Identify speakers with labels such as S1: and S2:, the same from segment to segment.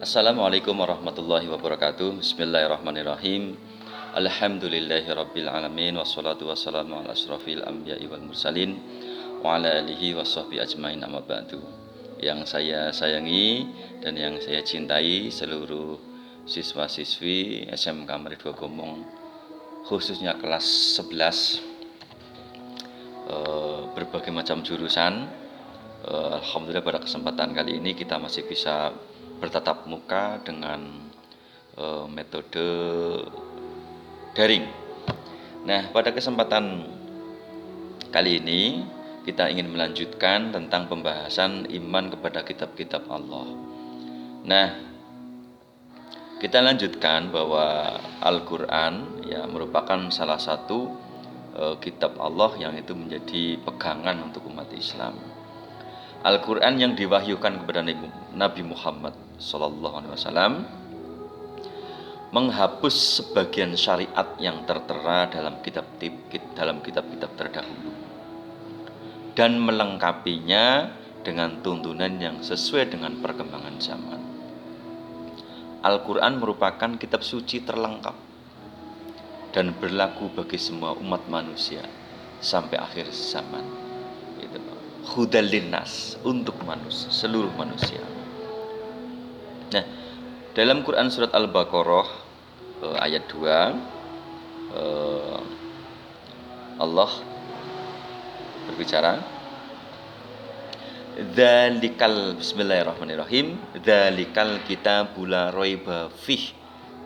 S1: Assalamualaikum warahmatullahi wabarakatuh. Bismillahirrahmanirrahim. Alhamdulillahirabbil alamin wassalatu wassalamu ala asyrofil anbiya'i wal mursalin wa ala alihi washabbihi ajmain amma ba'du. Yang saya sayangi dan yang saya cintai seluruh siswa-siswi SMK Meridua Gomong, khususnya kelas 11, berbagai macam jurusan. Alhamdulillah pada kesempatan kali ini kita masih bisa bertatap muka dengan metode daring. Nah, pada kesempatan kali ini kita ingin melanjutkan tentang pembahasan iman kepada kitab-kitab Allah. Nah, kita lanjutkan bahwa Al-Quran ya merupakan salah satu kitab Allah yang itu menjadi pegangan untuk umat Islam. Al-Quran yang diwahyukan kepada Nabi Muhammad SAW menghapus sebagian syariat yang tertera dalam kitab-kitab terdahulu dan melengkapinya dengan tuntunan yang sesuai dengan perkembangan zaman. Al-Quran merupakan kitab suci terlengkap dan berlaku bagi semua umat manusia sampai akhir zaman. Hudal linnas, untuk manusia, seluruh manusia. Nah, dalam Quran surat Al-Baqarah ayat 2 Allah berbicara, Bismillahirrahmanirrahim, dzalikal kitabul la raiba fih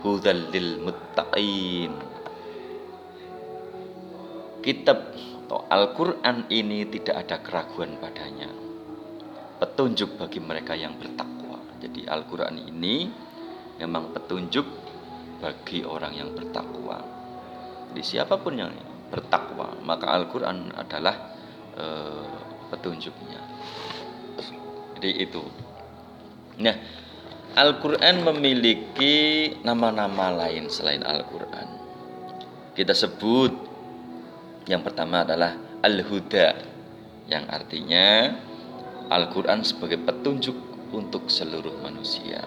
S1: hudal lil muttaqin. Kitab atau Al-Quran ini tidak ada keraguan padanya, petunjuk bagi mereka yang bertakwa. Jadi Al-Quran ini memang petunjuk bagi orang yang bertakwa. Jadi siapapun yang bertakwa, maka Al-Quran adalah petunjuknya. Jadi itu. Nah, Al-Quran memiliki nama-nama lain selain Al-Quran. Kita sebut yang pertama adalah Al-Huda, yang artinya Al-Quran sebagai petunjuk untuk seluruh manusia.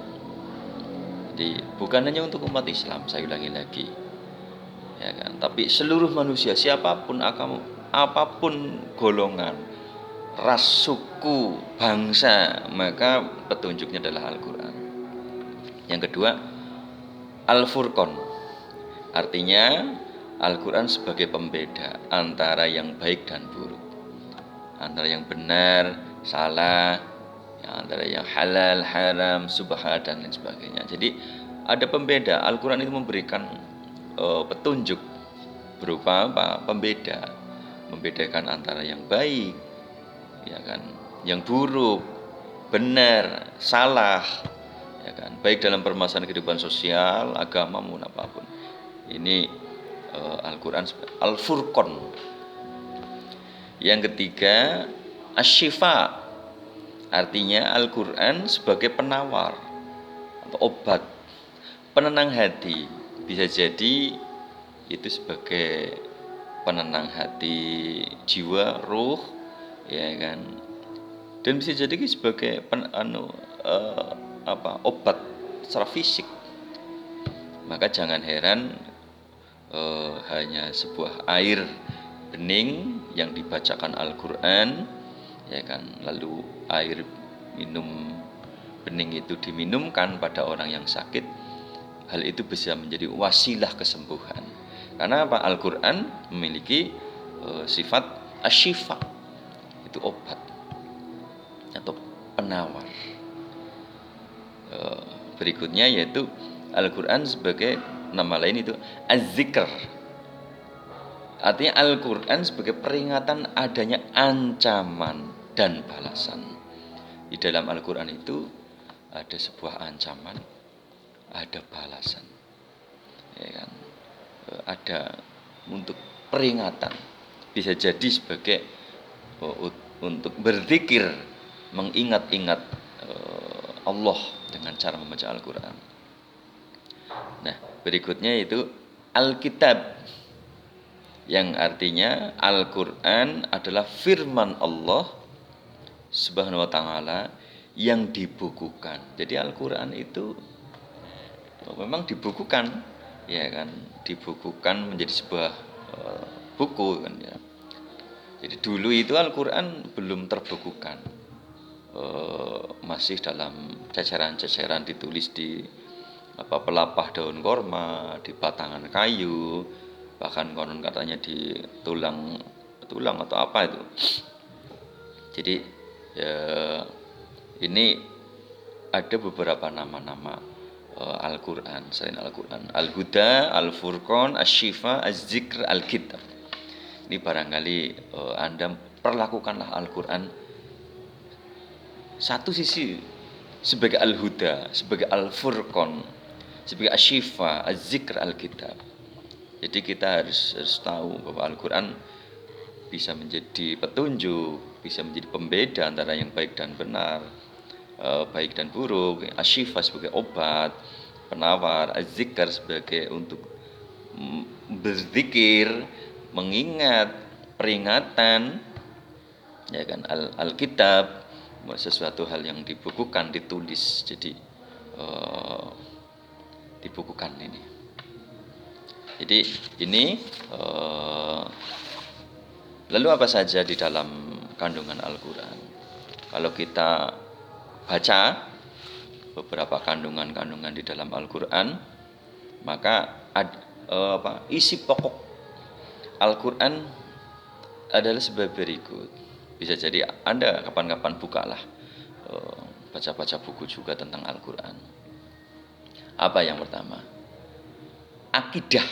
S1: Jadi bukan hanya untuk umat Islam, saya ulangi lagi, ya kan? Tapi seluruh manusia, siapapun agama, apapun golongan, ras, suku, bangsa, maka petunjuknya adalah Al-Quran. Yang kedua, Al-Furqan, artinya Al-Quran sebagai pembeda antara yang baik dan buruk, antara yang benar, salah, antara yang halal, haram, subhat, dan lain sebagainya. Jadi ada pembeda. Al-Quran itu memberikan petunjuk berupa apa? Pembeda, membedakan antara yang baik, ya kan, yang buruk, benar, salah, ya kan, baik dalam permasalahan kehidupan sosial, agama maupun apapun. Ini Al-Quran Al-Furqan. Yang ketiga, Asy-Syifa, artinya Al-Quran sebagai penawar atau obat, penenang hati. Bisa jadi itu sebagai penenang hati jiwa, ruh, ya kan. Dan bisa jadi sebagai obat secara fisik. Maka jangan heran hanya sebuah air bening yang dibacakan Al-Quran, ya kan, lalu air minum bening itu diminumkan pada orang yang sakit, hal itu bisa menjadi wasilah kesembuhan. Karena apa? Al-Quran memiliki sifat asyifa, itu obat atau penawar. Berikutnya yaitu Al-Quran sebagai nama lain itu Az-Zikr, artinya Al-Quran sebagai peringatan adanya ancaman dan balasan. Di dalam Al-Quran itu ada sebuah ancaman, ada balasan, ya kan? Ada untuk peringatan, bisa jadi sebagai untuk berzikir, mengingat-ingat Allah dengan cara membaca Al-Quran. Nah, berikutnya itu Alkitab, yang artinya Al-Quran adalah firman Allah Subhanahu wa ta'ala yang dibukukan. Jadi Al-Qur'an itu memang dibukukan, ya kan, dibukukan menjadi sebuah buku kan ya. Jadi dulu itu Al-Qur'an belum terbukukan, masih dalam ceceran-ceceran ditulis di pelapah daun korma, di batangan kayu, bahkan konon katanya di tulang tulang atau apa itu. Jadi ya, ini ada beberapa nama-nama Al-Qur'an selain Al-Qur'an. Al-Huda, Al-Furqan, Asy-Syifa, Az-Dzikr, Al-Kitab. Ini barangkali Anda perlakukanlah Al-Qur'an satu sisi sebagai Al-Huda, sebagai Al-Furqan, sebagai Asy-Syifa, Az-Dzikr, Al-Kitab. Jadi kita harus tahu bahwa Al-Qur'an bisa menjadi petunjuk, bisa menjadi pembeda antara yang baik dan benar, baik dan buruk. Asy-Syifa sebagai obat, penawar, Az-Dzikr sebagai untuk berzikir, mengingat, peringatan, ya kan. Al-Kitab sesuatu hal yang dibukukan, ditulis, jadi dibukukan ini. Jadi ini lalu apa saja di dalam kandungan Al-Qur'an? Kalau kita baca beberapa kandungan-kandungan di dalam Al-Qur'an, maka isi pokok Al-Qur'an adalah sebagai berikut. Bisa jadi Anda kapan-kapan bukalah baca-baca buku juga tentang Al-Qur'an. Apa yang pertama? Akidah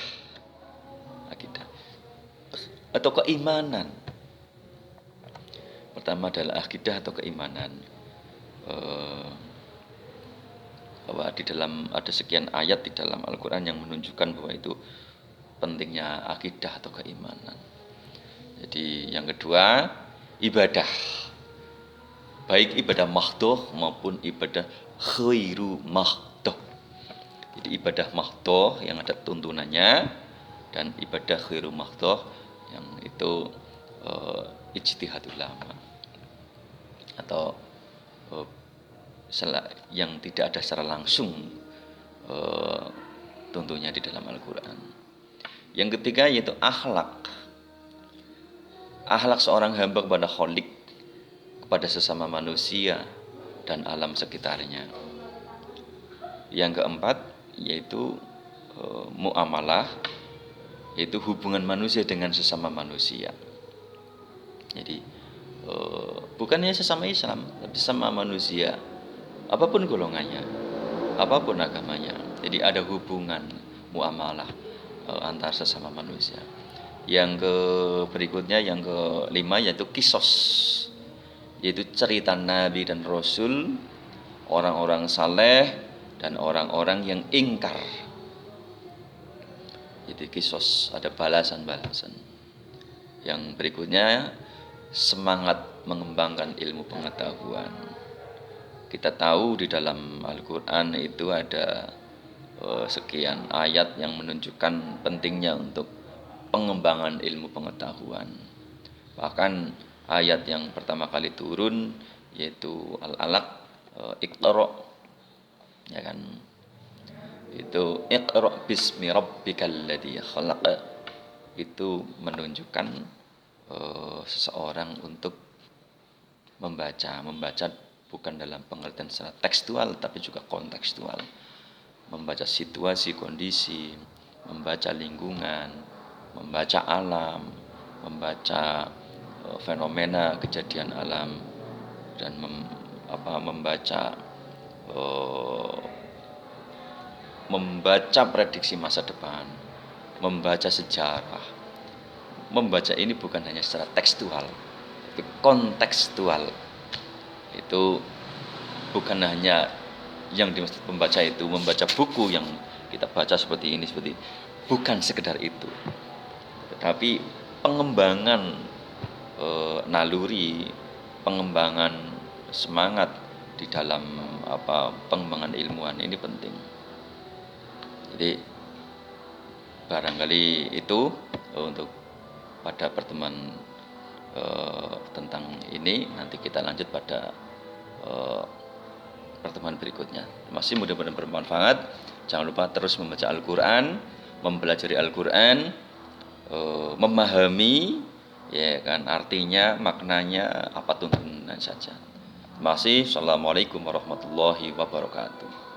S1: atau keimanan. Pertama adalah akidah atau keimanan. Bahwa di dalam ada sekian ayat di dalam Al-Qur'an yang menunjukkan bahwa itu pentingnya akidah atau keimanan. Jadi yang kedua, ibadah. Baik ibadah mahdhah maupun ibadah khairu mahdhah. Jadi ibadah mahdhah yang ada tuntunannya dan ibadah khairu mahdhah yang itu ijtihad ulama atau yang tidak ada secara langsung tentunya di dalam Al-Qur'an. Yang ketiga yaitu akhlak seorang hamba kepada Khalik, kepada sesama manusia dan alam sekitarnya. Yang keempat yaitu muamalah, yaitu hubungan manusia dengan sesama manusia. Jadi bukan hanya sesama Islam, tapi sesama manusia, apapun golongannya, apapun agamanya. Jadi ada hubungan muamalah antar sesama manusia. Yang berikutnya, yang kelima yaitu kisos, yaitu cerita Nabi dan Rasul, orang-orang saleh dan orang-orang yang ingkar. Jadi kisos, ada balasan-balasan. Yang berikutnya semangat mengembangkan ilmu pengetahuan. Kita tahu di dalam Al-Qur'an itu ada sekian ayat yang menunjukkan pentingnya untuk pengembangan ilmu pengetahuan. Bahkan ayat yang pertama kali turun yaitu Al-Alaq, Iqra, ya kan, itu Iqra bismi rabbikal ladzi khalaq, itu menunjukkan seseorang untuk membaca bukan dalam pengertian secara tekstual tapi juga kontekstual, membaca situasi, kondisi, membaca lingkungan, membaca alam, membaca fenomena kejadian alam, dan membaca prediksi masa depan, membaca sejarah. Membaca ini bukan hanya secara tekstual, tapi kontekstual. Itu bukan hanya yang dimaksud pembaca itu membaca buku yang kita baca seperti ini, bukan sekedar itu, tetapi pengembangan naluri, pengembangan semangat di dalam pengembangan ilmuwan ini penting. Jadi barangkali itu untuk pada pertemuan tentang ini. Nanti kita lanjut pada pertemuan berikutnya. Masih mudah-mudahan bermanfaat. Jangan lupa terus membaca Al-Quran, mempelajari Al-Quran, memahami ya kan artinya, maknanya, apa tuntunan saja. Masih. Assalamualaikum warahmatullahi wabarakatuh.